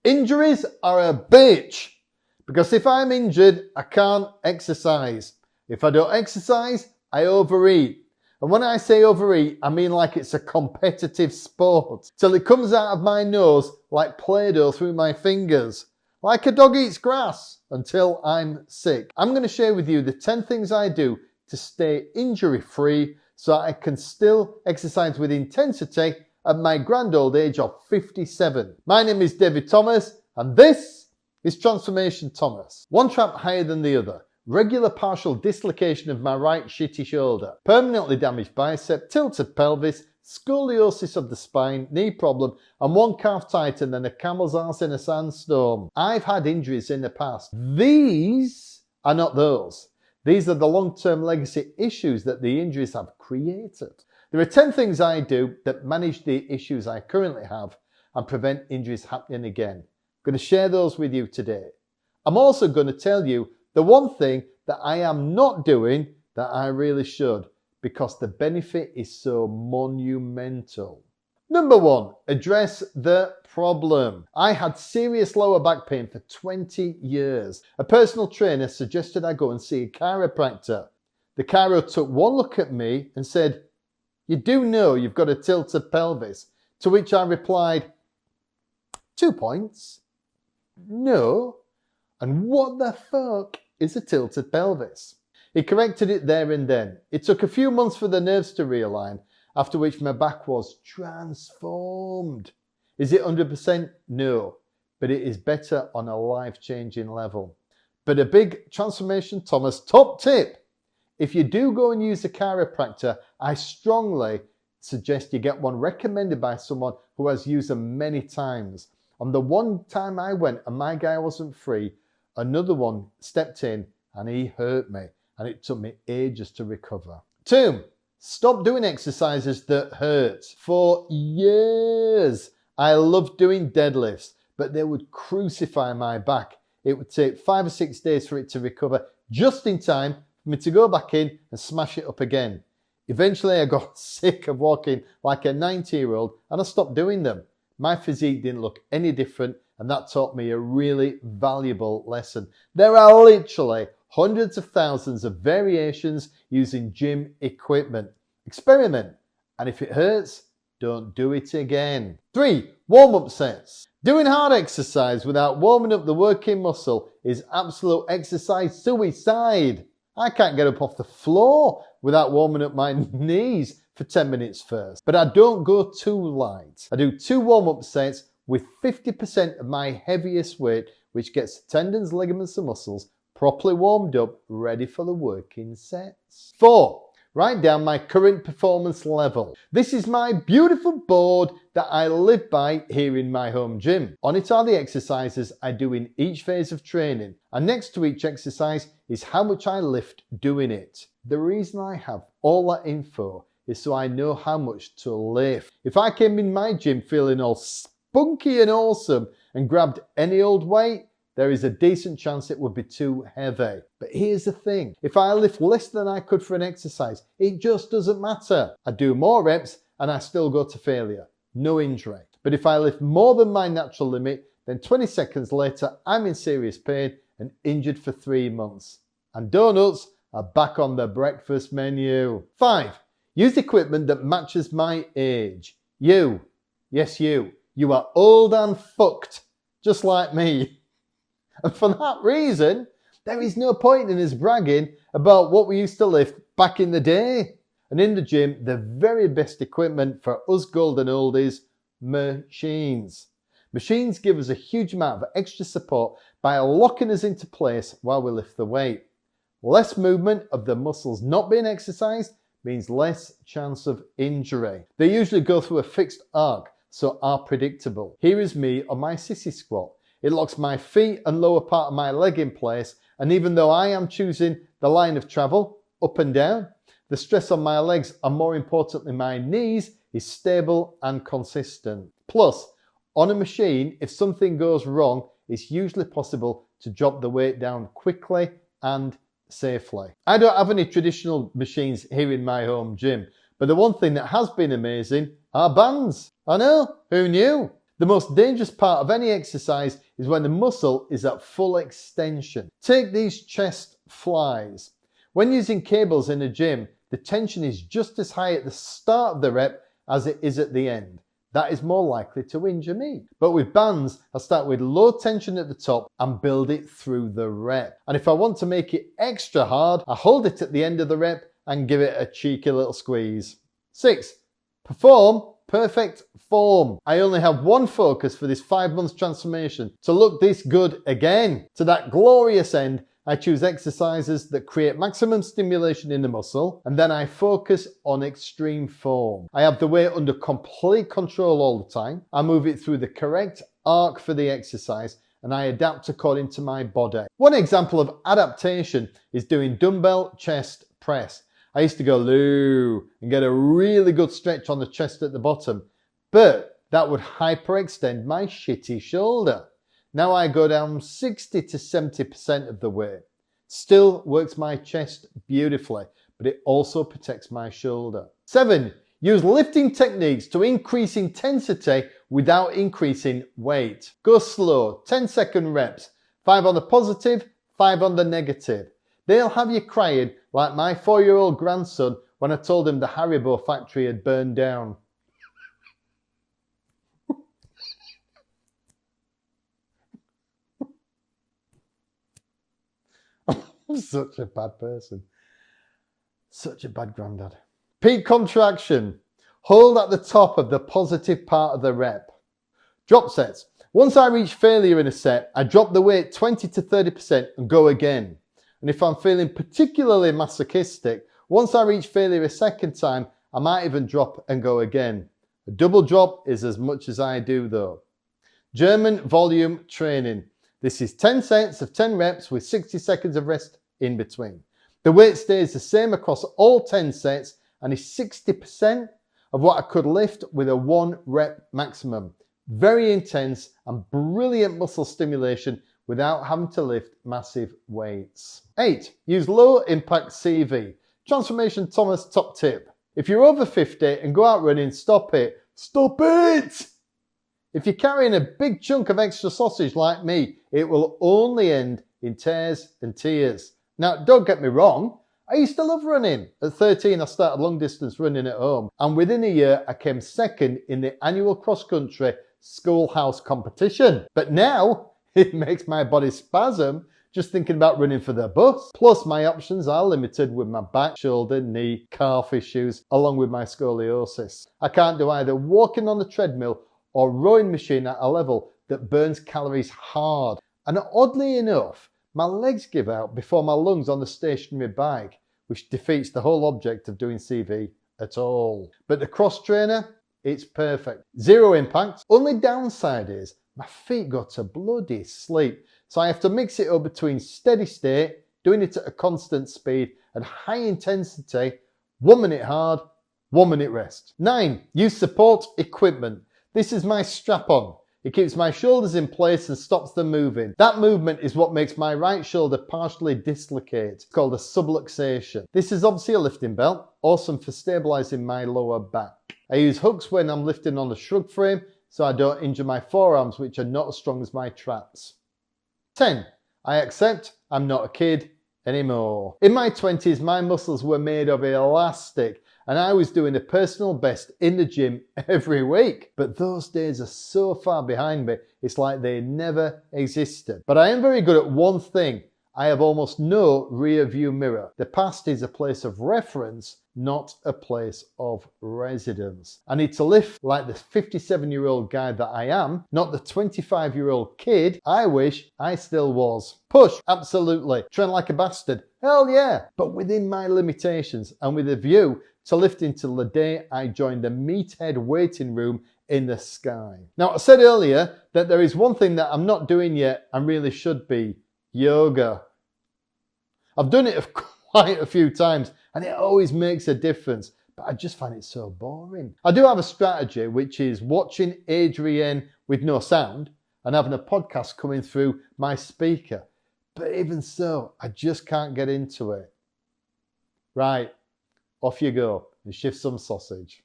Injuries are a bitch because if I'm injured, I can't exercise. If I don't exercise, I overeat. And when I say overeat, I mean like it's a competitive sport. Till it comes out of my nose like Play-Doh through my fingers. Like a dog eats grass until I'm sick. I'm going to share with you the 10 things I do to stay injury free so I can still exercise with intensity at my grand old age of 57. My name is David Thomas and this is Transformation Thomas. One trap higher than the other. Regular partial dislocation of my right shitty shoulder. Permanently damaged bicep, tilted pelvis, scoliosis of the spine, knee problem, and one calf tighter than a camel's arse in a sandstorm. I've had injuries in the past. These are not those. These are the long-term legacy issues that the injuries have created. There are 10 things I do that manage the issues I currently have and prevent injuries happening again. I'm going to share those with you today. I'm also going to tell you the one thing that I am not doing that I really should, because the benefit is so monumental. Number 1, address the problem. I had serious lower back pain for 20 years. A personal trainer suggested I go and see a chiropractor. The chiro took one look at me and said, "You do know you've got a tilted pelvis?" To which I replied, 2 points. No. And what the fuck is a tilted pelvis? He corrected it there and then. It took a few months for the nerves to realign, after which my back was transformed. Is it 100%? No, but it is better on a life-changing level. But a big Transformation Thomas top tip. If you do go and use a chiropractor, I strongly suggest you get one recommended by someone who has used them many times. On the one time I went and my guy wasn't free, another one stepped in and he hurt me and it took me ages to recover. 2, stop doing exercises that hurt. For years, I loved doing deadlifts, but they would crucify my back. It would take 5 or 6 days for it to recover, just in time for me to go back in and smash it up again. Eventually, I got sick of walking like a 90-year-old and I stopped doing them. My physique didn't look any different, and that taught me a really valuable lesson. There are literally hundreds of thousands of variations using gym equipment. Experiment, and if it hurts, don't do it again. 3, warm-up sets. Doing hard exercise without warming up the working muscle is absolute exercise suicide. I can't get up off the floor without warming up my knees for 10 minutes first. But I don't go too light. I do 2 warm-up sets with 50% of my heaviest weight, which gets the tendons, ligaments and muscles properly warmed up, ready for the working sets. 4, write down my current performance level. This is my beautiful board that I live by here in my home gym. On it are the exercises I do in each phase of training, and next to each exercise is how much I lift doing it. The reason I have all that info is so I know how much to lift. If I came in my gym feeling all spunky and awesome and grabbed any old weight, there is a decent chance it would be too heavy. But here's the thing, if I lift less than I could for an exercise, it just doesn't matter. I do more reps and I still go to failure, no injury. But if I lift more than my natural limit, then 20 seconds later, I'm in serious pain and injured for 3 months. And donuts are back on the breakfast menu. 5, use equipment that matches my age. You, yes you are old and fucked, just like me. And for that reason, there is no point in us bragging about what we used to lift back in the day. And in the gym, the very best equipment for us golden oldies, machines. Machines give us a huge amount of extra support by locking us into place while we lift the weight. Less movement of the muscles not being exercised means less chance of injury. They usually go through a fixed arc, so are predictable. Here is me on my sissy squat. It locks my feet and lower part of my leg in place, and even though I am choosing the line of travel, up and down, the stress on my legs and more importantly my knees is stable and consistent. Plus, on a machine, if something goes wrong, it's usually possible to drop the weight down quickly and safely. I don't have any traditional machines here in my home gym, but the one thing that has been amazing are bands. I know, who knew? The most dangerous part of any exercise is when the muscle is at full extension. Take these chest flies. When using cables in a gym, the tension is just as high at the start of the rep as it is at the end. That is more likely to injure me. But with bands, I start with low tension at the top and build it through the rep. And if I want to make it extra hard, I hold it at the end of the rep and give it a cheeky little squeeze. 6. Perform perfect form. I only have one focus for this 5 months transformation: to look this good again. To that glorious end, I choose exercises that create maximum stimulation in the muscle, and then I focus on extreme form. I have the weight under complete control all the time. I move it through the correct arc for the exercise, and I adapt according to my body. One example of adaptation is doing dumbbell chest press. I used to go loo and get a really good stretch on the chest at the bottom, but that would hyperextend my shitty shoulder. Now I go down 60 to 70% of the weight. Still works my chest beautifully, but it also protects my shoulder. 7. Use lifting techniques to increase intensity without increasing weight. Go slow, 10-second reps, 5 on the positive, 5 on the negative. They'll have you crying like my 4-year-old grandson when I told him the Haribo factory had burned down. I'm such a bad person. Such a bad granddad. Peak contraction. Hold at the top of the positive part of the rep. Drop sets. Once I reach failure in a set, I drop the weight 20 to 30% and go again. And if I'm feeling particularly masochistic, once I reach failure a second time, I might even drop and go again. A double drop is as much as I do though. German volume training. This is 10 sets of 10 reps with 60 seconds of rest in between. The weight stays the same across all 10 sets and is 60% of what I could lift with a 1 rep maximum. Very intense and brilliant muscle stimulation without having to lift massive weights. 8. Use low impact CV. Transformation Thomas top tip. If you're over 50 and go out running, stop it. Stop it! If you're carrying a big chunk of extra sausage like me, it will only end in tears and tears. Now, don't get me wrong, I used to love running. At 13, I started long distance running at home, and within a year, I came second in the annual cross-country schoolhouse competition. But now, it makes my body spasm just thinking about running for the bus. Plus, my options are limited with my back, shoulder, knee, calf issues, along with my scoliosis. I can't do either walking on the treadmill or rowing machine at a level that burns calories hard. And oddly enough, my legs give out before my lungs on the stationary bike, which defeats the whole object of doing CV at all. But the cross trainer, it's perfect. 0 impact. Only downside is my feet go to bloody sleep. So I have to mix it up between steady state, doing it at a constant speed, and high intensity, 1 minute hard, 1 minute rest. 9. Use support equipment. This is my strap-on. It keeps my shoulders in place and stops them moving. That movement is what makes my right shoulder partially dislocate. It's called a subluxation. This is obviously a lifting belt, awesome for stabilizing my lower back. I use hooks when I'm lifting on the shrug frame so I don't injure my forearms, which are not as strong as my traps. 10. I accept I'm not a kid anymore. In my 20s, my muscles were made of elastic, and I was doing a personal best in the gym every week. But those days are so far behind me, it's like they never existed. But I am very good at one thing. I have almost no rear view mirror. The past is a place of reference, not a place of residence. I need to live like the 57-year-old guy that I am, not the 25-year-old kid I wish I still was. Push, absolutely. Train like a bastard, hell yeah. But within my limitations and with a view to lift until the day I join the meathead waiting room in the sky. Now, I said earlier that there is one thing that I'm not doing yet and really should be: yoga. I've done it quite a few times and it always makes a difference, but I just find it so boring. I do have a strategy, which is watching Adrienne with no sound and having a podcast coming through my speaker. But even so, I just can't get into it. Right, off you go and shift some sausage.